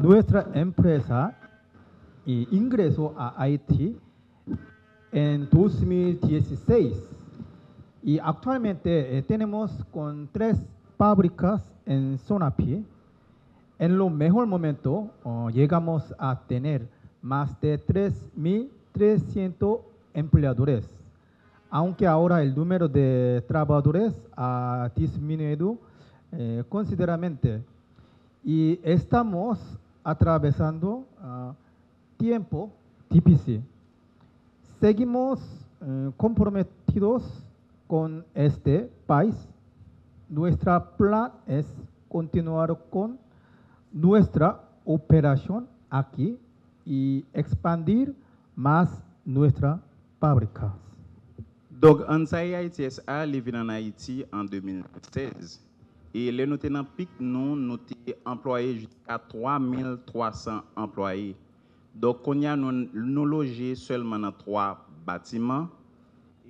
nuestra empresa ingresó a Haití en 2016 y actualmente tenemos con 3 fábricas en Sonapi. En lo mejor momento llegamos a tener más de 3.300 empleadores, aunque ahora el número de trabajadores ha disminuido considerablemente y estamos atravesando tiempo difícil. Seguimos comprometidos con este país. Nuestro plan es continuar con nuestra operación aquí y expandir más nuestras fábricas. Donc, Ansai Haïti SA est venu en Haïti en 2016. Et les nous tenons pic, nous avons employé jusqu'à 3300 employés. Donc, on a nous logé seulement dans 3 bâtiments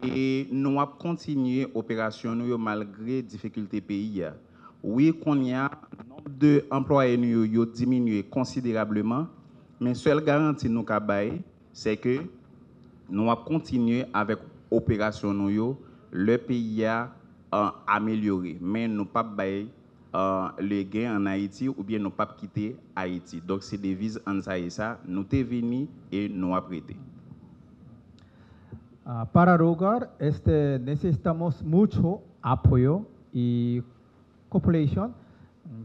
et nous avons continué l'opération malgré les difficultés pays. Oui, qu'on y a nombre d'employés nous a diminué considérablement, mais seule garantie nous avons, c'est que nous avons continué avec l'opération nous, le pays a amélioré, mais nous pas bailler les gains en Haïti ou bien nous pas quitter Haïti. Donc c'est des devises en ça, nous t'es venu et nous a prêté. Para lograr necesitamos mucho apoyo y cooperación.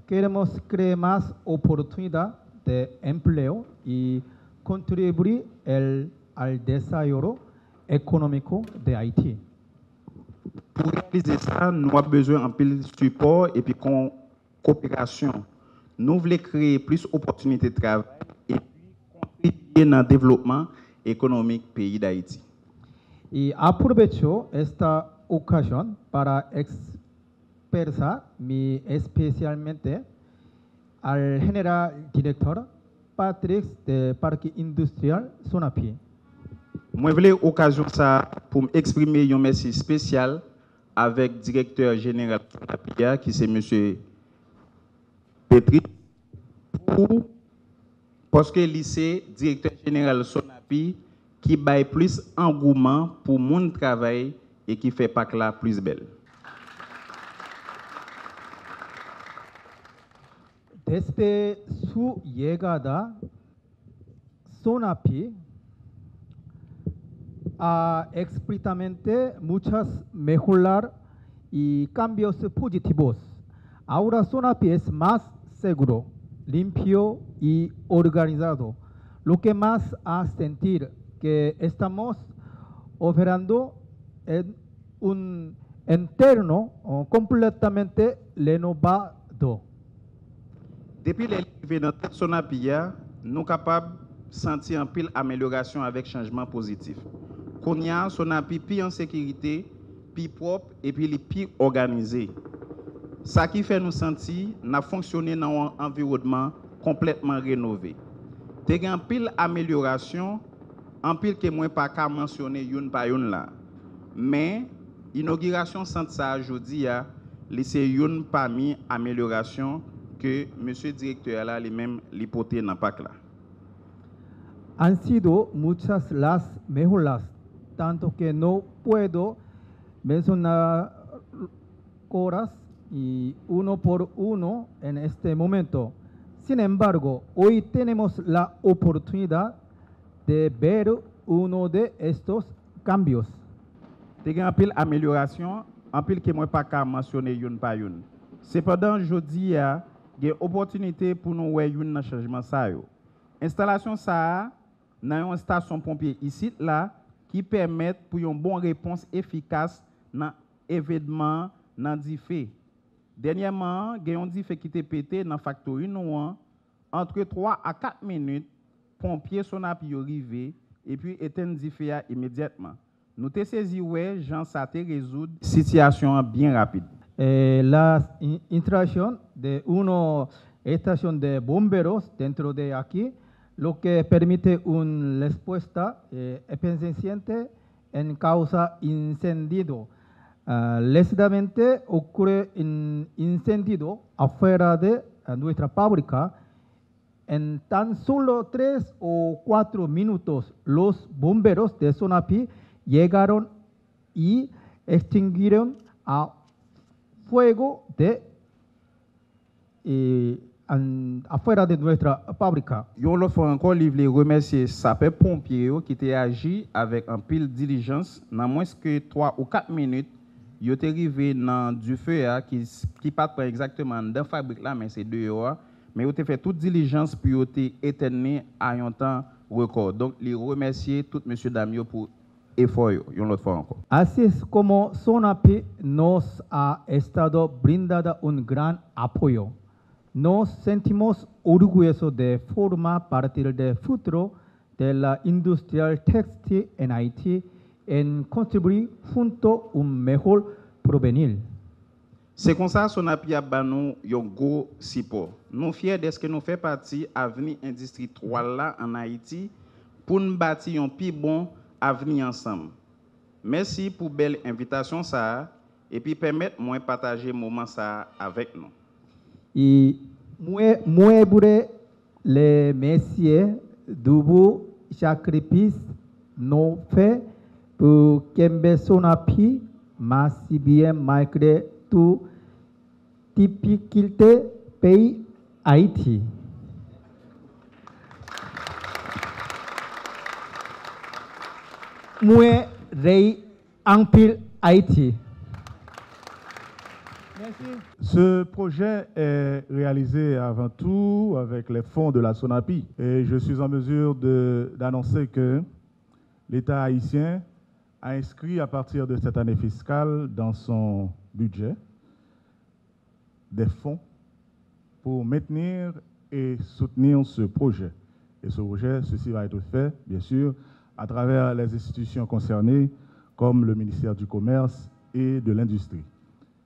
Queremos crear más oportunidad de empleo y contribuir al desarrollo économique de Haïti. Pour réaliser ça, nous avons besoin d'un peu de support et puis coopération. Nous voulons créer plus d'opportunités de travail et puis contribuer dans le développement économique du pays d'Haïti. Y aprovecho esta ocasión para expresar especialmente al general director Patrick de Parque Industrial Sonapi. Moi, je voulais l'occasion ça pour exprimer un merci spécial avec le directeur général Sonapi, qui c'est M. Petri, parce que lycée directeur général Sonapi qui baille plus engouement pour mon travail et qui fait pas que la plus belle. Desde su llegada, Sonapi ha explícitamente muchas mejorar y cambios positivos. Ahora Sonapi es más seguro, limpio y organizado, lo que más hace sentir que estamos operando en un entorno completamente renovado. Depuis l'arrivée dans Sonapi, nous sommes capables de sentir un pile amélioration avec changement positif. Qu'on y a Sonapi plus en sécurité, plus propre et puis plus organisé. Ça qui fait nous sentir n'a fonctionné dans un environnement complètement rénové. Il y a un pile amélioration, en pile que moi pas qu'à mentionner une par une là. Mais inauguration centre ça aujourd'hui c'est une parmi amélioration que monsieur directeur là lui-même l'hypothèse n'a pas là. Han sido muchas las mejoras, tanto que no puedo mencionar horas y uno por uno en este momento. Sin embargo, hoy tenemos la oportunidad de ver uno de estos cambios. Il y a un pile amélioration, un pile que moi pas qu'à mentionner une par une. Cependant, aujourd'hui, il y a une opportunité pour nous voir un changement ça. Installation ça dans une station pompier ici là qui permet pour une bonne réponse efficace dans événement dans des faits. Dernièrement, il y a un fait qui était pété dans factory nous entre 3 à 4 minutes pompiers sont arrivés et puis éteindre des faits immédiatement. Nous te saisi ouais Jean ça te résoudre situation bien rapide. La instalación de una estación de bomberos dentro de aquí, lo que permite una respuesta eficiente en causa incendio. Rápidamente ocurre un incendio afuera de nuestra fábrica. En tan solo 3 o 4 minutos, los bomberos de Sonapi llegaron y extinguieron a fuego afuera de nuestra fábrica. Yon l'autre fois encore, je voulais remercier sapeurs-pompiers qui ont agi avec un pile diligence. Dans moins que 3 ou 4 minutes, ils sont arrivés dans du feu qui part pas exactement dans la fabrique là, mais c'est dehors. Mais ils ont fait toute diligence pour éteindre à un temps record. Donc, les remercier tout monsieur Damio pour l'effort. Yon l'autre fois encore. Así es como Sonapi nos ha estado brindando un gran apoyo. Nos sentimos orgullosos de formar parte del futuro de la industria textil en Haití en contribuir junto a un mejor porvenir. C'est comme ça Sonapi a banou yon gros support. Nous fiers de ce que nous fait partie avenir industrie 3 là en Haïti pour nous bâtir un plus bon avenir ensemble. Merci pour belle invitation ça et puis permettre moi partager moment ça avec nous. Y mueble les messieurs double sacrifice no fait pour qu'embe Sonapi mais si bien malgré tout difficulté pays Haïti. Moi rei en pile Haïti. Merci. Ce projet est réalisé avant tout avec les fonds de la Sonapi et je suis en mesure d'annoncer que l'État haïtien a inscrit à partir de cette année fiscale dans son budget des fonds pour maintenir et soutenir ce projet. Et ce projet, ceci va être fait, bien sûr, à travers les institutions concernées comme le ministère du Commerce et de l'Industrie.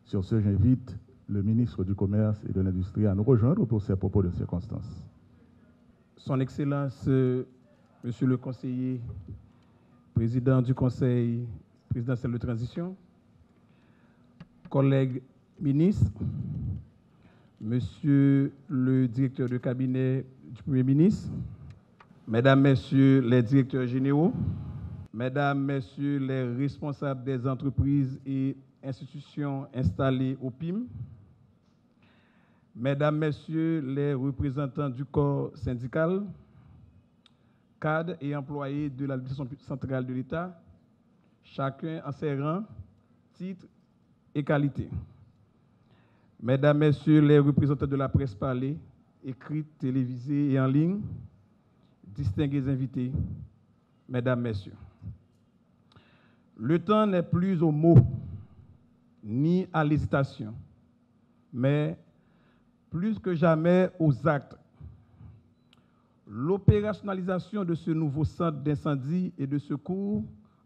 Sur ce, j'invite le ministre du Commerce et de l'Industrie à nous rejoindre pour ces propos de circonstance. Son Excellence, Monsieur le conseiller, président du Conseil présidentiel de transition, collègues ministres, Monsieur le directeur de cabinet du Premier ministre, Mesdames, Messieurs les directeurs généraux, Mesdames, Messieurs les responsables des entreprises et institutions installées au PIM, Mesdames, Messieurs les représentants du corps syndical, cadres et employés de l'administration centrale de l'État, chacun en ses rangs, titres et qualités. Mesdames, Messieurs les représentants de la presse parlée, écrite, télévisée et en ligne, distingués invités, Mesdames, Messieurs. Le temps n'est plus aux mots, ni à l'hésitation, mais plus que jamais aux actes. L'opérationnalisation de ce nouveau centre d'incendie et de secours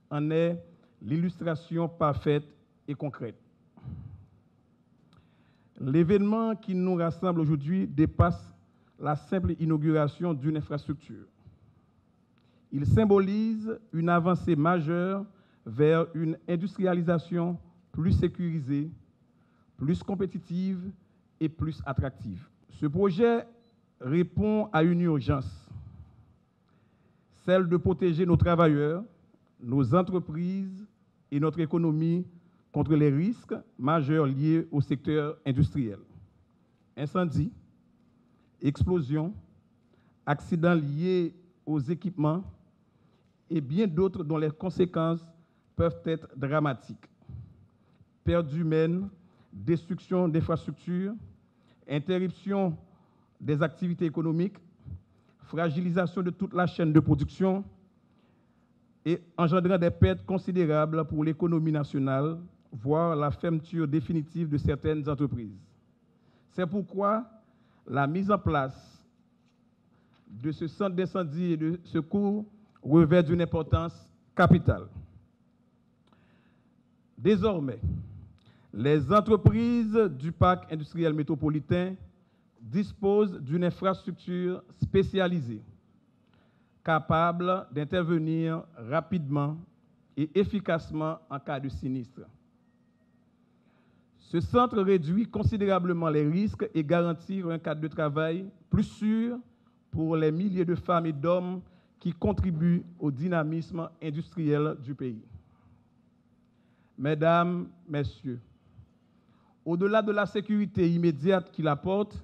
en est l'illustration parfaite et concrète. L'événement qui nous rassemble aujourd'hui dépasse la simple inauguration d'une infrastructure. Il symbolise une avancée majeure vers une industrialisation plus sécurisée, plus compétitive et plus attractive. Ce projet répond à une urgence, celle de protéger nos travailleurs, nos entreprises et notre économie contre les risques majeurs liés au secteur industriel. Incendies, explosions, accidents liés aux équipements et bien d'autres dont les conséquences peuvent être dramatiques. Pertes humaines, destruction d'infrastructures, interruption des activités économiques, fragilisation de toute la chaîne de production et engendrant des pertes considérables pour l'économie nationale, voire la fermeture définitive de certaines entreprises. C'est pourquoi la mise en place de ce centre d'incendie et de secours revêt d'une importance capitale. Désormais, les entreprises du parc industriel métropolitain disposent d'une infrastructure spécialisée, capable d'intervenir rapidement et efficacement en cas de sinistre. Ce centre réduit considérablement les risques et garantit un cadre de travail plus sûr pour les milliers de femmes et d'hommes qui contribuent au dynamisme industriel du pays. Mesdames, Messieurs, au-delà de la sécurité immédiate qu'il apporte,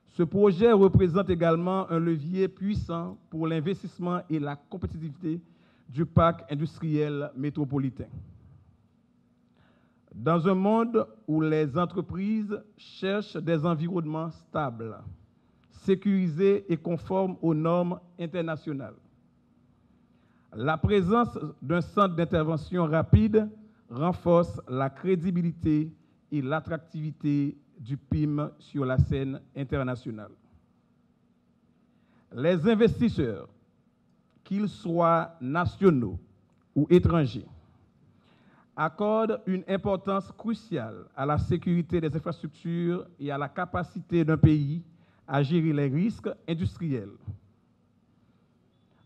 ce projet représente également un levier puissant pour l'investissement et la compétitivité du parc industriel métropolitain. Dans un monde où les entreprises cherchent des environnements stables, sécurisés et conformes aux normes internationales, la présence d'un centre d'intervention rapide renforce la crédibilité et l'attractivité du PIM sur la scène internationale. Les investisseurs, qu'ils soient nationaux ou étrangers, accordent une importance cruciale à la sécurité des infrastructures et à la capacité d'un pays à gérer les risques industriels.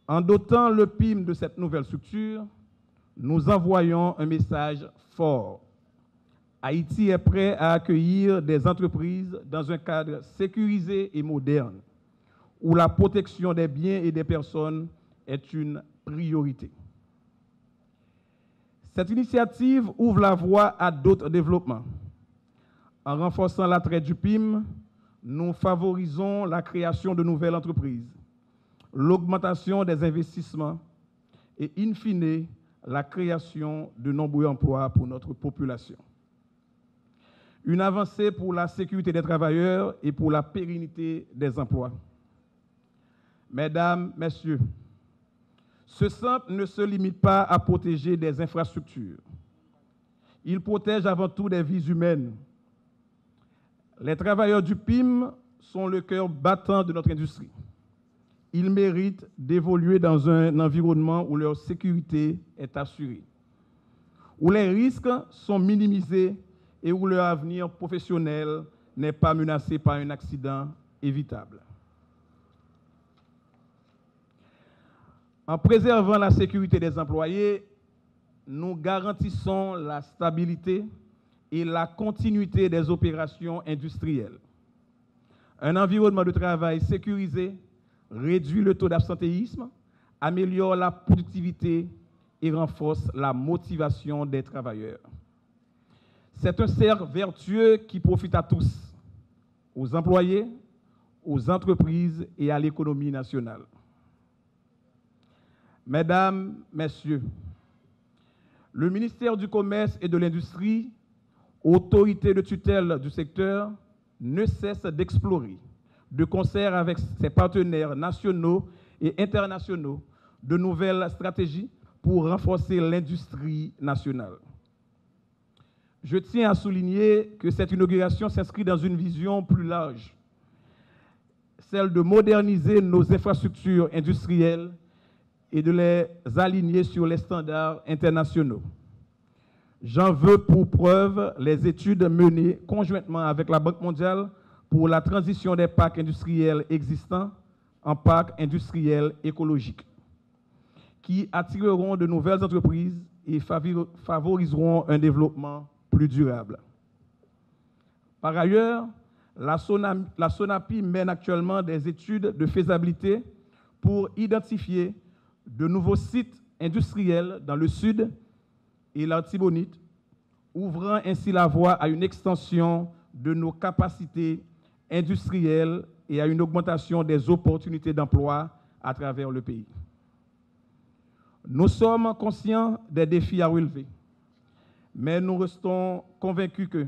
En dotant le PIM de cette nouvelle structure, nous envoyons un message fort. Haïti est prêt à accueillir des entreprises dans un cadre sécurisé et moderne, où la protection des biens et des personnes est une priorité. Cette initiative ouvre la voie à d'autres développements. En renforçant l'attrait du PIM, nous favorisons la création de nouvelles entreprises, l'augmentation des investissements et, in fine, la création de nombreux emplois pour notre population. Une avancée pour la sécurité des travailleurs et pour la pérennité des emplois. Mesdames, Messieurs, ce centre ne se limite pas à protéger des infrastructures. Il protège avant tout des vies humaines. Les travailleurs du PIM sont le cœur battant de notre industrie. Ils méritent d'évoluer dans un environnement où leur sécurité est assurée, où les risques sont minimisés et où leur avenir professionnel n'est pas menacé par un accident évitable. En préservant la sécurité des employés, nous garantissons la stabilité et la continuité des opérations industrielles. Un environnement de travail sécurisé réduit le taux d'absentéisme, améliore la productivité et renforce la motivation des travailleurs. C'est un cercle vertueux qui profite à tous, aux employés, aux entreprises et à l'économie nationale. Mesdames, Messieurs, le ministère du Commerce et de l'Industrie, autorité de tutelle du secteur, ne cesse d'explorer, de concert avec ses partenaires nationaux et internationaux, de nouvelles stratégies pour renforcer l'industrie nationale. Je tiens à souligner que cette inauguration s'inscrit dans une vision plus large, celle de moderniser nos infrastructures industrielles et de les aligner sur les standards internationaux. J'en veux pour preuve les études menées conjointement avec la Banque mondiale pour la transition des parcs industriels existants en parcs industriels écologiques, qui attireront de nouvelles entreprises et favoriseront un développement plus durable. Par ailleurs, la SONAPI mène actuellement des études de faisabilité pour identifier de nouveaux sites industriels dans le sud et l'Artibonite, ouvrant ainsi la voie à une extension de nos capacités industrielles et à une augmentation des opportunités d'emploi à travers le pays. Nous sommes conscients des défis à relever, mais nous restons convaincus que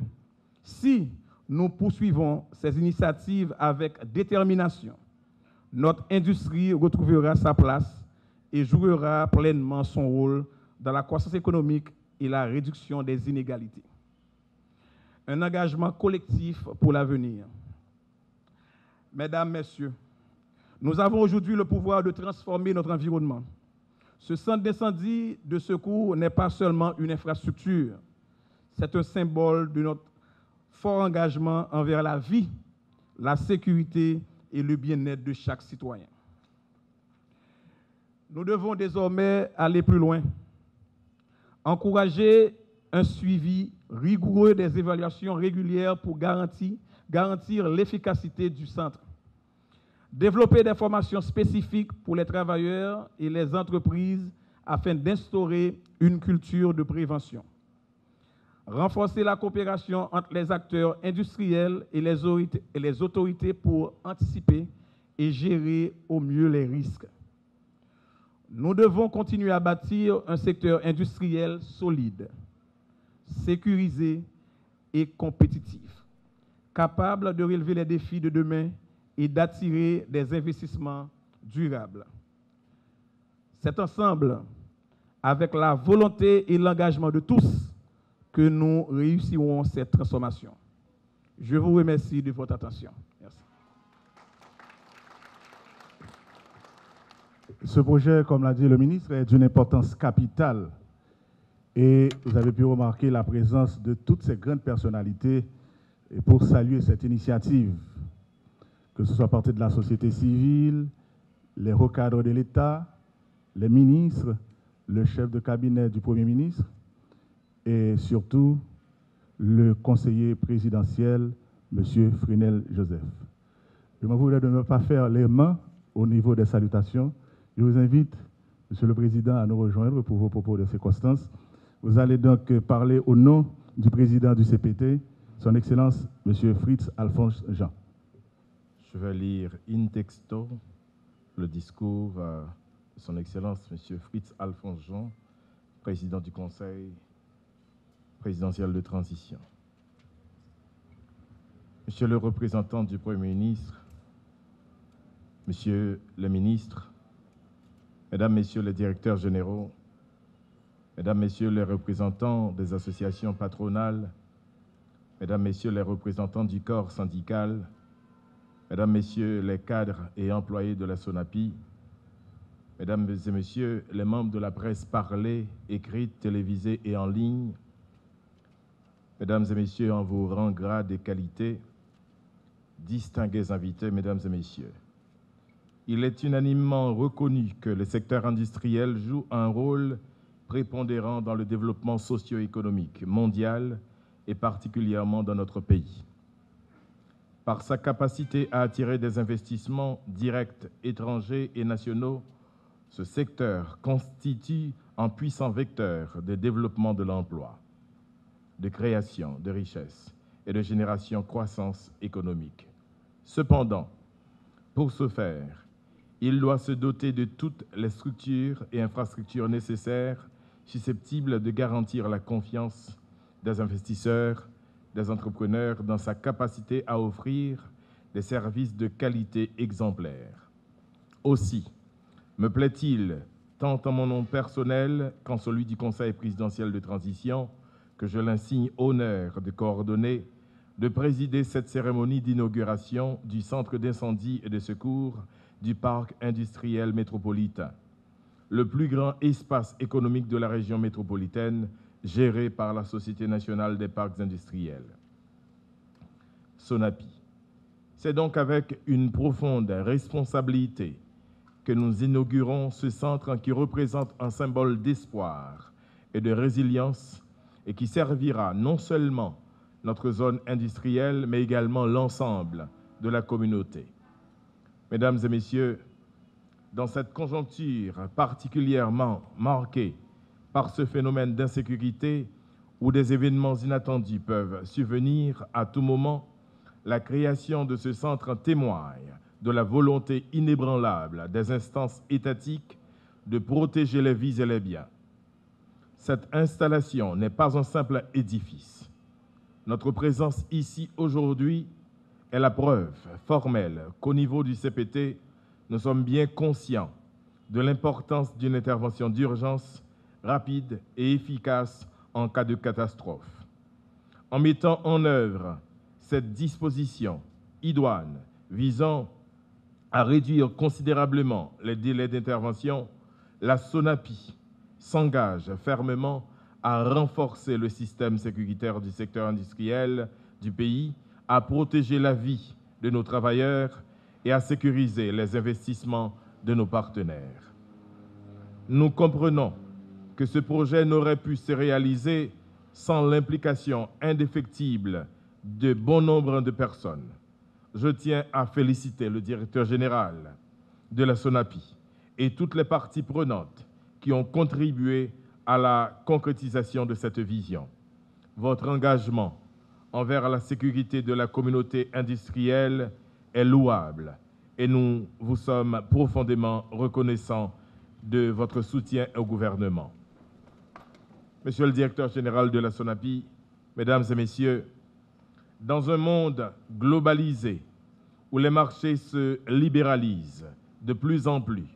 si nous poursuivons ces initiatives avec détermination, notre industrie retrouvera sa place et jouera pleinement son rôle dans la croissance économique et la réduction des inégalités. Un engagement collectif pour l'avenir. Mesdames, Messieurs, nous avons aujourd'hui le pouvoir de transformer notre environnement. Ce centre d'incendie de secours n'est pas seulement une infrastructure, c'est un symbole de notre fort engagement envers la vie, la sécurité et le bien-être de chaque citoyen. Nous devons désormais aller plus loin, encourager un suivi rigoureux des évaluations régulières pour garantir l'efficacité du centre, Développer des formations spécifiques pour les travailleurs et les entreprises afin d'instaurer une culture de prévention. Renforcer la coopération entre les acteurs industriels et les autorités pour anticiper et gérer au mieux les risques. Nous devons continuer à bâtir un secteur industriel solide, sécurisé et compétitif, capable de relever les défis de demain et d'attirer des investissements durables. C'est ensemble, avec la volonté et l'engagement de tous, que nous réussirons cette transformation. Je vous remercie de votre attention. Merci. Ce projet, comme l'a dit le ministre, est d'une importance capitale. Et vous avez pu remarquer la présence de toutes ces grandes personnalités pour saluer cette initiative, que ce soit à partir de la société civile, les hauts cadres de l'État, les ministres, le chef de cabinet du Premier ministre et surtout le conseiller présidentiel, M. Frenel Joseph. Je m'en voudrais de ne pas faire les mains au niveau des salutations. Je vous invite, Monsieur le Président, à nous rejoindre pour vos propos de circonstance. Vous allez donc parler au nom du président du CPT, Son Excellence, M. Fritz Alphonse Jean. Je vais lire in texto le discours de Son Excellence, M. Fritz Alphonse Jean, président du Conseil présidentiel de transition. Monsieur le représentant du Premier ministre, Monsieur le ministre, Mesdames, Messieurs les directeurs généraux, Mesdames, Messieurs les représentants des associations patronales, Mesdames, Messieurs les représentants du corps syndical, Mesdames, Messieurs les cadres et employés de la SONAPI, Mesdames et Messieurs les membres de la presse parlée, écrite, télévisée et en ligne, Mesdames et Messieurs en vos rangs, grades et qualités, distingués invités, Mesdames et Messieurs, il est unanimement reconnu que le secteur industriel joue un rôle prépondérant dans le développement socio-économique mondial et particulièrement dans notre pays. Par sa capacité à attirer des investissements directs étrangers et nationaux, ce secteur constitue un puissant vecteur de développement de l'emploi, de création de richesses et de génération de croissance économique. Cependant, pour ce faire, il doit se doter de toutes les structures et infrastructures nécessaires susceptibles de garantir la confiance des investisseurs, des entrepreneurs dans sa capacité à offrir des services de qualité exemplaire. Aussi, me plaît-il, tant en mon nom personnel qu'en celui du Conseil présidentiel de transition, que je l'insigne honneur de coordonner, de présider cette cérémonie d'inauguration du Centre d'incendie et de secours du Parc industriel métropolitain, le plus grand espace économique de la région métropolitaine, géré par la Société nationale des parcs industriels, SONAPI. C'est donc avec une profonde responsabilité que nous inaugurons ce centre qui représente un symbole d'espoir et de résilience et qui servira non seulement notre zone industrielle, mais également l'ensemble de la communauté. Mesdames et Messieurs, dans cette conjoncture particulièrement marquée par ce phénomène d'insécurité où des événements inattendus peuvent survenir à tout moment, la création de ce centre témoigne de la volonté inébranlable des instances étatiques de protéger les vies et les biens. Cette installation n'est pas un simple édifice. Notre présence ici aujourd'hui est la preuve formelle qu'au niveau du CPT, nous sommes bien conscients de l'importance d'une intervention d'urgence rapide et efficace en cas de catastrophe. En mettant en œuvre cette disposition idoine visant à réduire considérablement les délais d'intervention, la SONAPI s'engage fermement à renforcer le système sécuritaire du secteur industriel du pays, à protéger la vie de nos travailleurs et à sécuriser les investissements de nos partenaires. Nous comprenons que ce projet n'aurait pu se réaliser sans l'implication indéfectible de bon nombre de personnes. je tiens à féliciter le directeur général de la SONAPI et toutes les parties prenantes qui ont contribué à la concrétisation de cette vision. Votre engagement envers la sécurité de la communauté industrielle est louable et nous vous sommes profondément reconnaissants de votre soutien au gouvernement. Monsieur le directeur général de la SONAPI, Mesdames et Messieurs, dans un monde globalisé où les marchés se libéralisent de plus en plus,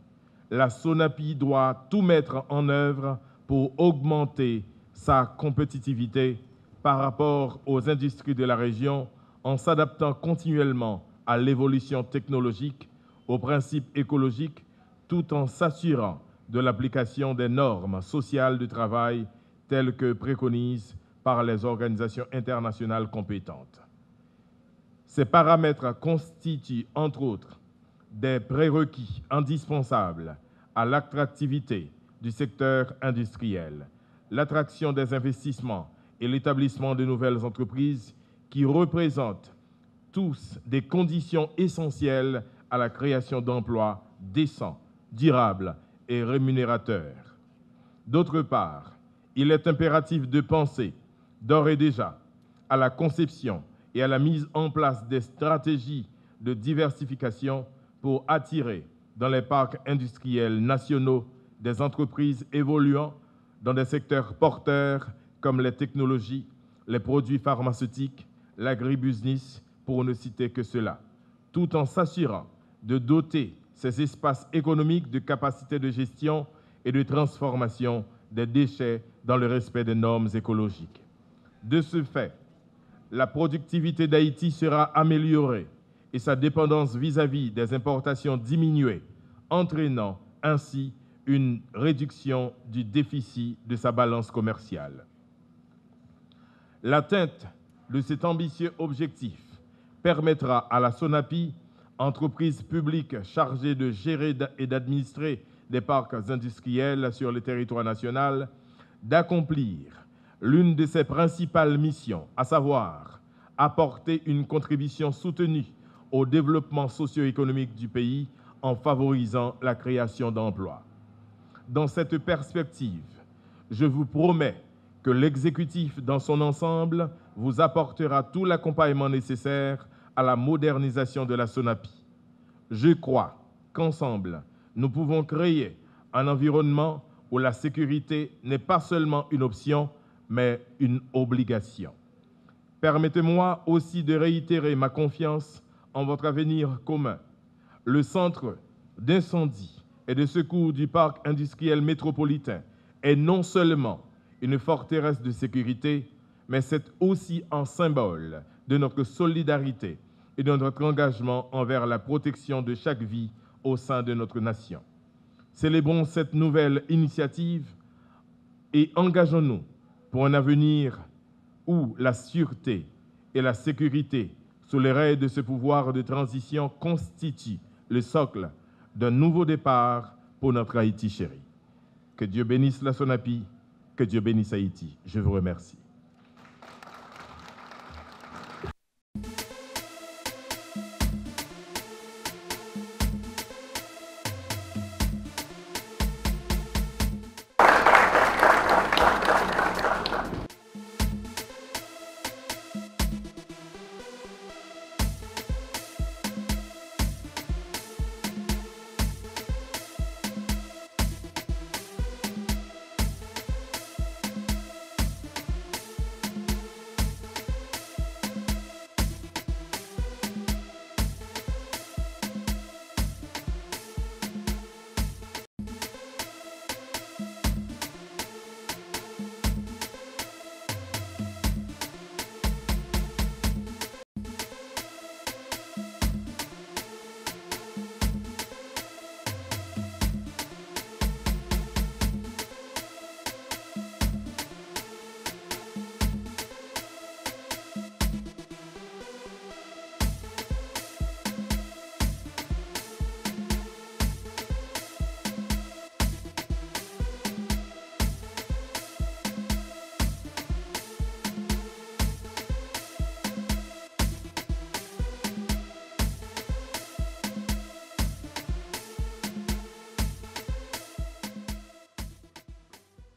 la SONAPI doit tout mettre en œuvre pour augmenter sa compétitivité par rapport aux industries de la région en s'adaptant continuellement à l'évolution technologique, aux principes écologiques, tout en s'assurant de l'application des normes sociales du travail telles que préconisées par les organisations internationales compétentes. Ces paramètres constituent, entre autres, des prérequis indispensables à l'attractivité du secteur industriel, l'attraction des investissements et l'établissement de nouvelles entreprises qui représentent tous des conditions essentielles à la création d'emplois décents, durables et rémunérateurs. D'autre part, il est impératif de penser d'ores et déjà à la conception et à la mise en place des stratégies de diversification pour attirer dans les parcs industriels nationaux des entreprises évoluant dans des secteurs porteurs comme les technologies, les produits pharmaceutiques, l'agribusiness, pour ne citer que cela, tout en s'assurant de doter ces espaces économiques de capacités de gestion et de transformation des déchets dans le respect des normes écologiques. De ce fait, la productivité d'Haïti sera améliorée et sa dépendance vis-à-vis des importations diminuée, entraînant ainsi une réduction du déficit de sa balance commerciale. L'atteinte de cet ambitieux objectif permettra à la SONAPI, entreprise publique chargée de gérer et d'administrer des parcs industriels sur le territoire national, d'accomplir l'une de ses principales missions, à savoir apporter une contribution soutenue au développement socio-économique du pays en favorisant la création d'emplois. Dans cette perspective, je vous promets que l'exécutif dans son ensemble vous apportera tout l'accompagnement nécessaire à la modernisation de la SONAPI. Je crois qu'ensemble, nous pouvons créer un environnement où la sécurité n'est pas seulement une option, mais une obligation. Permettez-moi aussi de réitérer ma confiance en votre avenir commun. Le centre d'incendie et de secours du parc industriel métropolitain est non seulement une forteresse de sécurité, mais c'est aussi un symbole de notre solidarité et de notre engagement envers la protection de chaque vie au sein de notre nation. Célébrons cette nouvelle initiative et engageons-nous pour un avenir où la sûreté et la sécurité sous les raies de ce pouvoir de transition constituent le socle d'un nouveau départ pour notre Haïti chéri. Que Dieu bénisse la SONAPI, que Dieu bénisse Haïti. Je vous remercie.